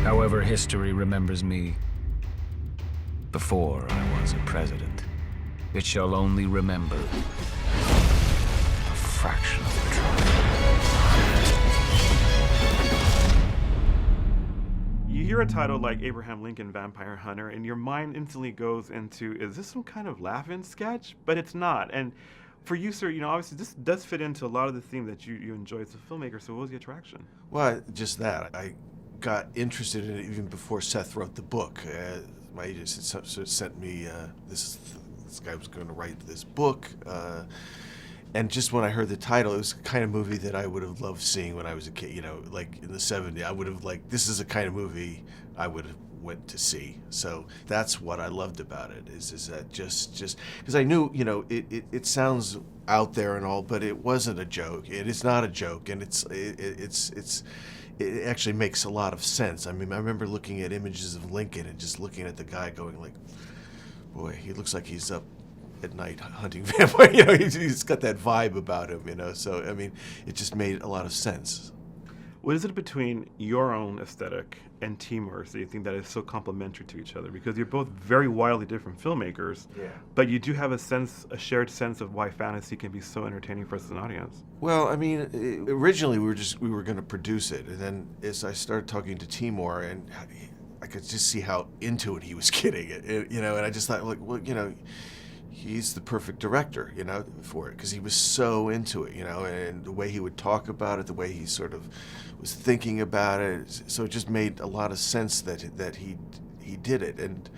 However, history remembers me before I was a president. It shall only remember a fraction of the truth. You hear a title like Abraham Lincoln Vampire Hunter, and your mind instantly goes into, is this some kind of laugh-in sketch? But it's not. And for you, sir, obviously this does fit into a lot of the theme that you enjoy as a filmmaker, so what was the attraction? Well, just that. I got interested in it even before Seth wrote the book. My agent sort of sent me, this guy was going to write this book. And just when I heard the title, it was the kind of movie that I would have loved seeing when I was a kid, like in the 70s. I would have this is the kind of movie I would have went to see. So that's what I loved about it, is that just because I knew, it sounds out there and all, but it wasn't a joke. It is not a joke, and it actually makes a lot of sense. I mean, I remember looking at images of Lincoln and just looking at the guy going like, boy, he looks like he's up at night hunting vampires. He's got that vibe about him, So, I mean, it just made a lot of sense. What is it between your own aesthetic and Timur's that you think that is so complementary to each other? Because you're both very wildly different filmmakers, but you do have a shared sense of why fantasy can be so entertaining for us as an audience. Well, I mean, originally we were going to produce it, and then as I started talking to Timur, and I could just see how into it he was getting it, and I just thought, like, well, he's the perfect director, for it, because he was so into it, and the way he would talk about it, the way he sort of was thinking about it, so it just made a lot of sense that he did it, and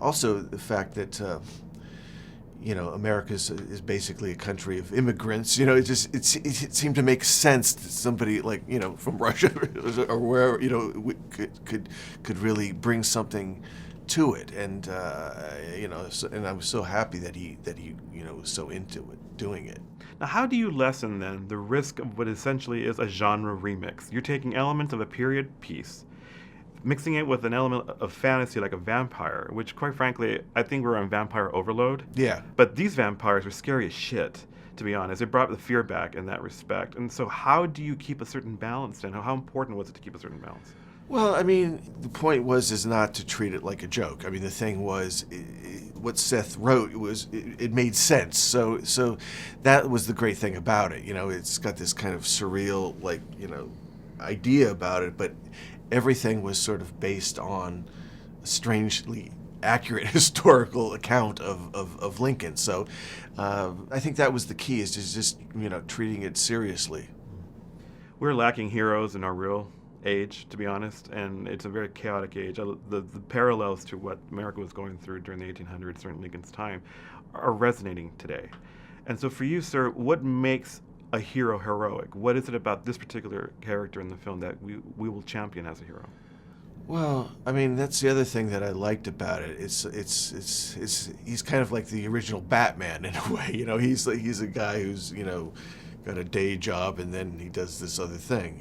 also the fact that America is basically a country of immigrants. It seemed to make sense that somebody like from Russia or wherever could really bring something to it, and and I was so happy that he was so into it, doing it. Now, how do you lessen then the risk of what essentially is a genre remix? You're taking elements of a period piece, mixing it with an element of fantasy like a vampire, which quite frankly, I think we're on vampire overload. Yeah. But these vampires were scary as shit, to be honest. It brought the fear back in that respect. And so how do you keep a certain balance then? How important was it to keep a certain balance? Well, I mean, the point is not to treat it like a joke. I mean, the thing was, what Seth wrote it made sense. So that was the great thing about it. It's got this kind of surreal, idea about it, but everything was sort of based on a strangely accurate historical account of Lincoln. So I think that was the key, is just treating it seriously. We're lacking heroes in our real age, to be honest, and it's a very chaotic age. The parallels to what America was going through during the 1800s, during Lincoln's time, are resonating today. And so for you, sir, what makes a hero heroic? What is it about this particular character in the film that we will champion as a hero? Well, I mean, that's the other thing that I liked about it. It's he's kind of like the original Batman in a way. He's a guy who's got a day job, and then he does this other thing,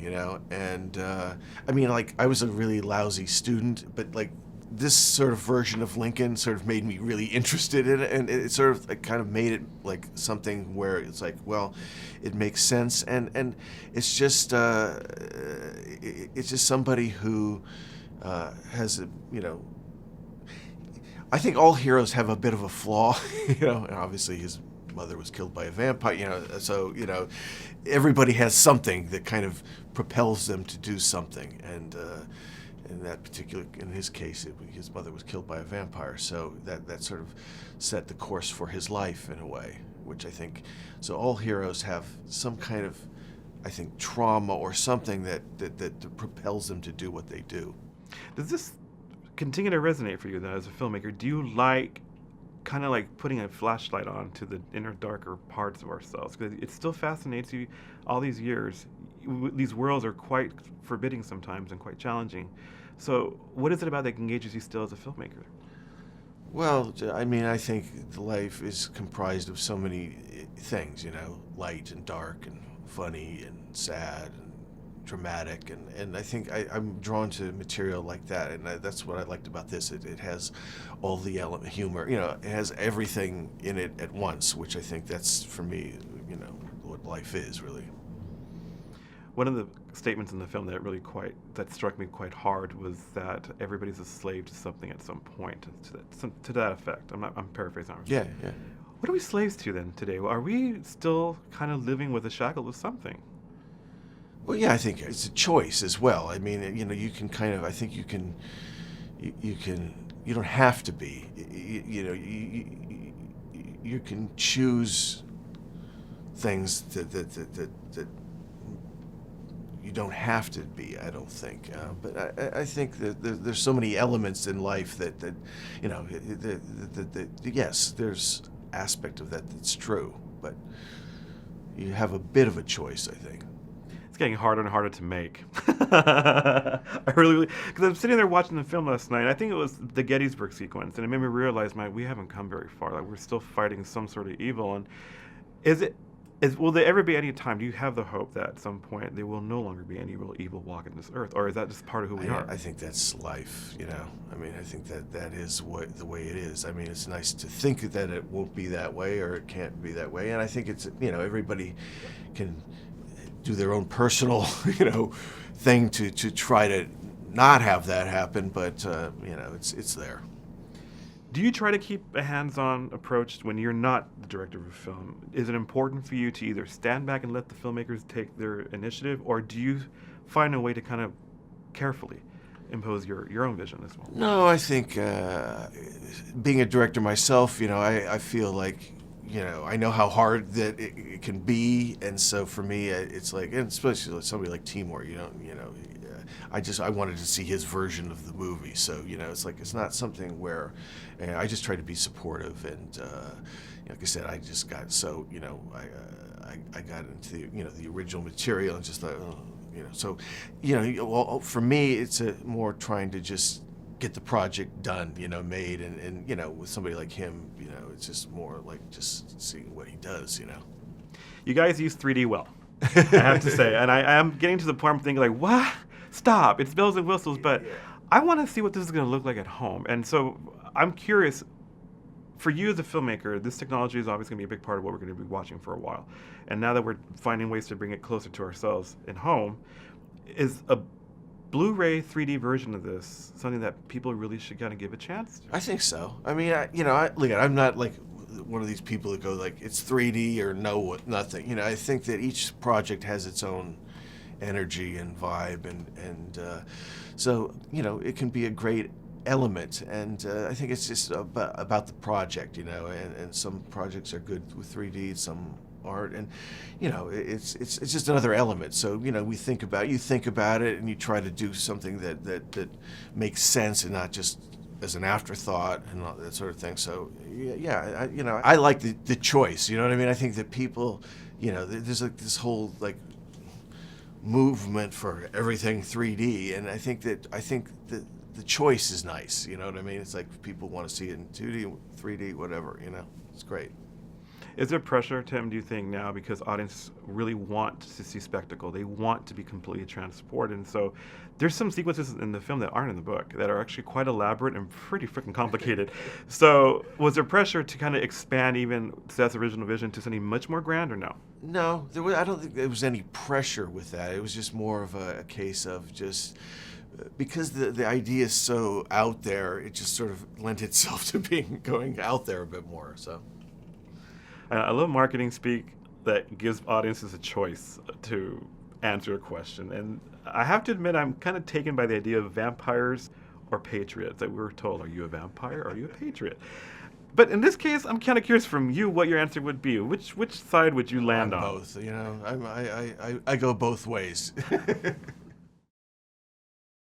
and I mean, like, I was a really lousy student, but like this sort of version of Lincoln sort of made me really interested in it, and it sort of kind of made it like something where it's like, well, it makes sense, and it's just somebody who has I think all heroes have a bit of a flaw, and obviously his mother was killed by a vampire, so everybody has something that kind of propels them to do something, and in his case, his mother was killed by a vampire, so that sort of set the course for his life in a way, which I think, so all heroes have some kind of, I think, trauma or something that propels them to do what they do. Does this continue to resonate for you then as a filmmaker? Do you like kind of like putting a flashlight on to the inner darker parts of ourselves? Because it still fascinates you all these years. These worlds are quite forbidding sometimes and quite challenging. So what is it about that engages you still as a filmmaker? Well, I mean, I think life is comprised of so many things, light and dark and funny and sad and dramatic, and I think I'm drawn to material like that, and that's what I liked about this. It has all the humor, it has everything in it at once, which I think that's, for me, what life is, really. One of the statements in the film that struck me quite hard was that everybody's a slave to something at some point, to that effect. I'm paraphrasing. Yeah, yeah. What are we slaves to then today? Are we still kind of living with a shackle of something? Well, yeah, I think it's a choice as well. I mean, you know, you can kind of, I think you can, you don't have to be. You can choose things that you don't have to be, I don't think. But I think that there's so many elements in life that you know, yes, there's aspect of that that's true, but you have a bit of a choice, I think. It's getting harder and harder to make. I really, because I'm sitting there watching the film last night. I think it was the Gettysburg sequence, and it made me realize, we haven't come very far. Like, we're still fighting some sort of evil. And will there ever be any time? Do you have the hope that at some point there will no longer be any real evil walking this earth, or is that just part of who we are? I think that's life. You know, I mean, I think that is the way it is. I mean, it's nice to think that it won't be that way or it can't be that way, and I think it's, you know, everybody can do their own personal, you know, thing to try to not have that happen, but you know, it's there. Do you try to keep a hands-on approach when you're not the director of a film? Is it important for you to either stand back and let the filmmakers take their initiative, or do you find a way to kind of carefully impose your own vision as well? No, I think being a director myself, you know, I feel like, you know, I know how hard that it can be, and so for me, it's like, and especially with somebody like Timur, you know, I wanted to see his version of the movie, so, you know, it's like, it's not something where I just try to be supportive, and like I said, I just got so, you know, I got into the, you know, the original material and just thought, you know, so, you know, well, for me, it's more trying to just get the project done, you know, made, and you know, with somebody like him, you know, it's just more like just seeing what he does, you know. You guys use 3D well, I have to say, and I am getting to the point I'm thinking like, what? Stop! It's bells and whistles, but I want to see what this is going to look like at home, and so I'm curious. For you as a filmmaker, this technology is obviously going to be a big part of what we're going to be watching for a while, and now that we're finding ways to bring it closer to ourselves at home, is a Blu-ray 3D version of this something that people really should kind of give a chance to? I think so. I mean, look, I'm not like one of these people that go like it's 3D or no, nothing. You know, I think that each project has its own energy and vibe, and so, you know, it can be a great element, and I think it's just about the project, you know, and some projects are good with 3D, some aren't, and you know, it's just another element. So, you know, you think about it, and you try to do something that makes sense and not just as an afterthought and all that sort of thing. So yeah, you know, I like the choice. You know what I mean? I think that people, you know, there's like this whole like movement for everything 3D, and I think that the choice is nice. You know what I mean? It's like people want to see it in 2D, 3D, whatever. You know, it's great. Is there pressure, Tim, do you think, now, because audiences really want to see spectacle? They want to be completely transported. And so there's some sequences in the film that aren't in the book that are actually quite elaborate and pretty freaking complicated. So was there pressure to kind of expand even Seth's original vision to something much more grand, or no? No, I don't think there was any pressure with that. It was just more of a case of just, because the idea is so out there, it just sort of lent itself to going out there a bit more, so. I love marketing speak that gives audiences a choice to answer a question. And I have to admit, I'm kind of taken by the idea of vampires or patriots. That we were told, are you a vampire or are you a patriot? But in this case, I'm kind of curious from you what your answer would be. Which side would you land on? Both, you know. I go both ways.